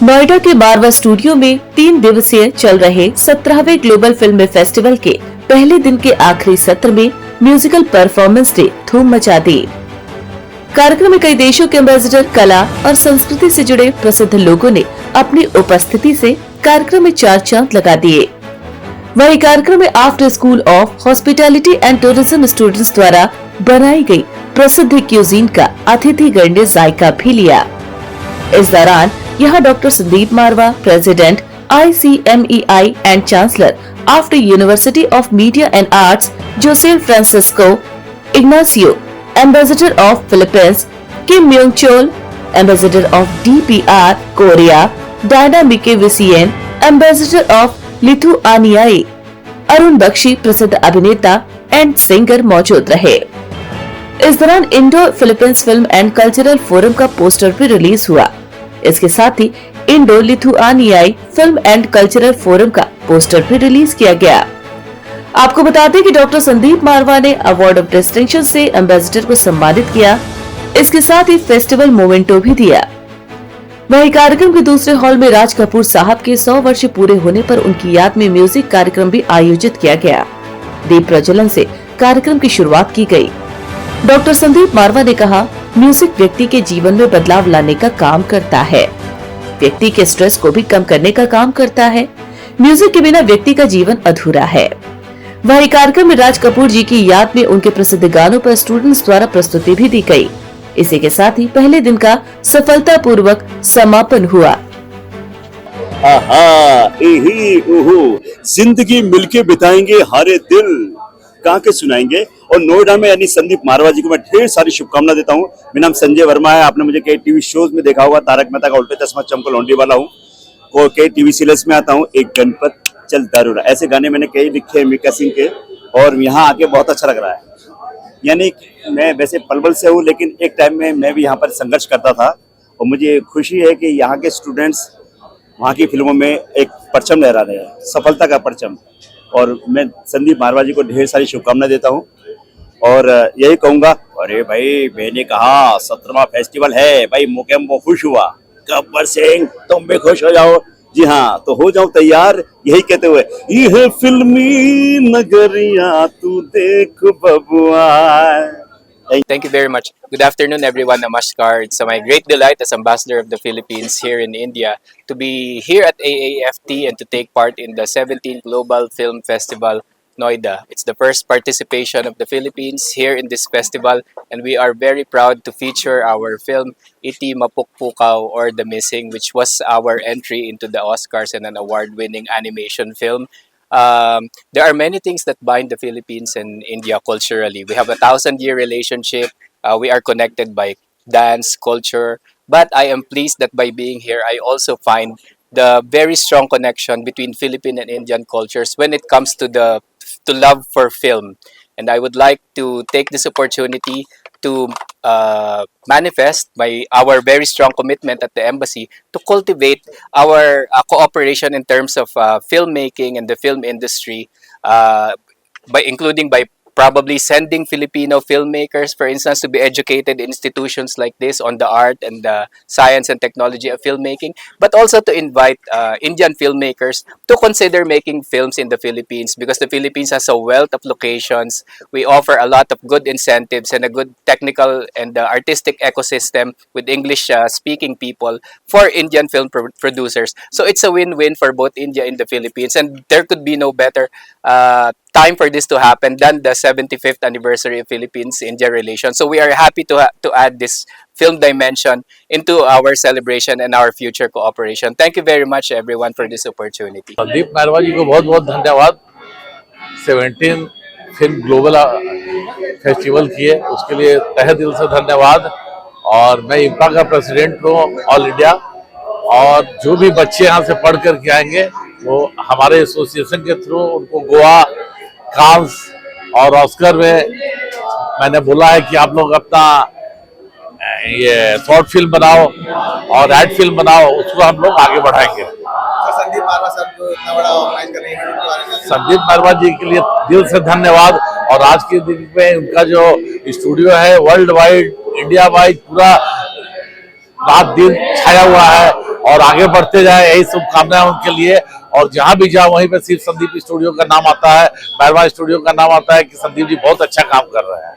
नोएडा के मारवा स्टूडियो में 3 दिवसीय चल रहे 17वें ग्लोबल फिल्म फेस्टिवल के पहले दिन के आखिरी सत्र में म्यूजिकल परफॉर्मेंस ने धूम मचा दी। कार्यक्रम में कई देशों के एम्बेसडर, कला और संस्कृति से जुड़े प्रसिद्ध लोगों ने अपनी उपस्थिति से कार्यक्रम में 4 चांद लगा दिए। वहीं कार्यक्रम में after school of hospitality and tourism students द्वारा बनाई गई प्रसिद्ध क्यूजीन का अतिथिगण ने जायका भी लिया। इस दौरान यहाँ doctor Sandeep Marwah, president ICMEI and chancellor AAFT university of media and arts Joseph Francisco Ignacio, ambassador of Philippines Kim Myong Chol, ambassador of DPR Korea Diana मिके विसियन, एम्बेसडर ऑफ लिथुआनियाई अरुण बख्शी, प्रसिद्ध अभिनेता एंड सिंगर मौजूद रहे। इस दौरान Indo Philippines film and cultural forum का पोस्टर भी रिलीज हुआ। इसके साथ ही इंडो लिथुआनियाई फिल्म एंड कल्चरल फोरम का पोस्टर भी रिलीज किया गया। आपको बता दें कि डॉक्टर संदीप मारवा ने अवार्ड ऑफ डिस्टिंक्शन से एम्बेसडर को सम्मानित किया। इसके साथ ही फेस्टिवल मोमेंटो भी दिया। वहीं कार्यक्रम के दूसरे हॉल में राज कपूर साहब के 100 वर्ष पूरे होने पर उनकी याद में म्यूजिक कार्यक्रम भी आयोजित किया गया। दीप प्रज्वलन से कार्यक्रम की शुरुआत की गयी। डॉक्टर संदीप मारवा ने कहा, म्यूजिक व्यक्ति के जीवन में बदलाव लाने का काम करता है, व्यक्ति के स्ट्रेस को भी कम करने का काम करता है। म्यूजिक के बिना व्यक्ति का जीवन अधूरा है। वहीं कार्यक्रम में राज कपूर जी की याद में उनके प्रसिद्ध गानों पर स्टूडेंट्स द्वारा प्रस्तुति भी दी गई। इसी के साथ ही पहले दिन का सफलतापूर्वक समापन हुआ। जिंदगी मिलके बिताएंगे, हारे दिल कहाँ के सुनाएंगे। और नोएडा में यानी संदीप मारवा जी को मैं ढेर सारी शुभकामना देता हूँ। मेरा नाम संजय वर्मा है। आपने मुझे कई टीवी शोज में देखा होगा, तारक मेहता का उल्टा चश्मा, चमको लौंडी वाला हूँ, और कई टीवी सीरियल्स में आता हूँ। एक गणपत चल दारूरा, ऐसे गाने मैंने कई लिखे हैं मिक्का सिंह के, और यहाँ आके बहुत अच्छा लग रहा है। यानी मैं वैसे पलवल से हूँ, लेकिन एक टाइम में मैं भी यहाँ पर संघर्ष करता था, और मुझे खुशी है कि यहाँ के स्टूडेंट्स वहाँ की फिल्मों में एक परचम लहरा रहे हैं, सफलता का परचम। और मैं संदीप मारवा जी को ढेर सारी शुभकामनाएं देता हूँ, और यही कहूँगा, अरे भाई मैंने कहा 17वां फेस्टिवल है भाई, मुकेम वो खुश हुआ, गब्बर सिंह तुम भी खुश हो जाओ। जी हाँ, तो हो जाओ तैयार, यही कहते हुए, यह फिल्मी नगरिया तू देख बबुआ। Thank you very much. Good afternoon, everyone. Namaskar. It's my great delight as Ambassador of the Philippines here in India to be here at AAFT and to take part in the 17th Global Film Festival, Noida. It's the first participation of the Philippines here in this festival, and we are very proud to feature our film, Iti Mapukpukaw or The Missing, which was our entry into the Oscars and an award-winning animation film. There are many things that bind the Philippines and India culturally. We have a 1,000-year relationship. We are connected by dance, culture. But I am pleased that by being here, I also find the very strong connection between Philippine and Indian cultures when it comes to love for film. And I would like to take this opportunity to manifest our very strong commitment at the embassy to cultivate our cooperation in terms of filmmaking and the film industry, including by probably sending Filipino filmmakers, for instance, to be educated in institutions like this on the art and the science and technology of filmmaking, but also to invite Indian filmmakers to consider making films in the Philippines, because the Philippines has a wealth of locations. We offer a lot of good incentives and a good technical and artistic ecosystem with English-speaking people for Indian film producers. So it's a win-win for both India and the Philippines, and there could be no better time for this to happen than the 75th anniversary of Philippines-India relations. So we are happy to add this film dimension into our celebration and our future cooperation. Thank you very much, everyone, for this opportunity. Sandeep मारवा जी को बहुत बहुत धन्यवाद। 17 film global festival किए, उसके लिए तहे दिल से धन्यवाद। और मैं इम्पा का प्रेसिडेंट हूँ ऑल इंडिया, और जो भी बच्चे यहाँ से पढ़ कर के आएंगे वो हमारे एसोसिएशन के थ्रू उनको गोवा, कांस और ऑस्कर में मैंने बोला है कि आप लोग अपना ये शॉर्ट फिल्म बनाओ और एड फिल्म बनाओ, उसको हम लोग आगे बढ़ाएंगे। संदीप मारवा सर को इतना बड़ा ऑर्गेनाइज कर रहे हैं, संदीप मारवा जी के लिए दिल से धन्यवाद। और आज के दिन में उनका जो स्टूडियो है वर्ल्ड वाइड, इंडिया वाइड पूरा रात दिन छाया हुआ है। और आगे बढ़ते जाए, यही शुभकामनाएं उनके लिए। और जहां भी जाओ वहीं पे सिर्फ संदीप स्टूडियो का नाम आता है, मेहरबान स्टूडियो का नाम आता है कि संदीप जी बहुत अच्छा काम कर रहे हैं।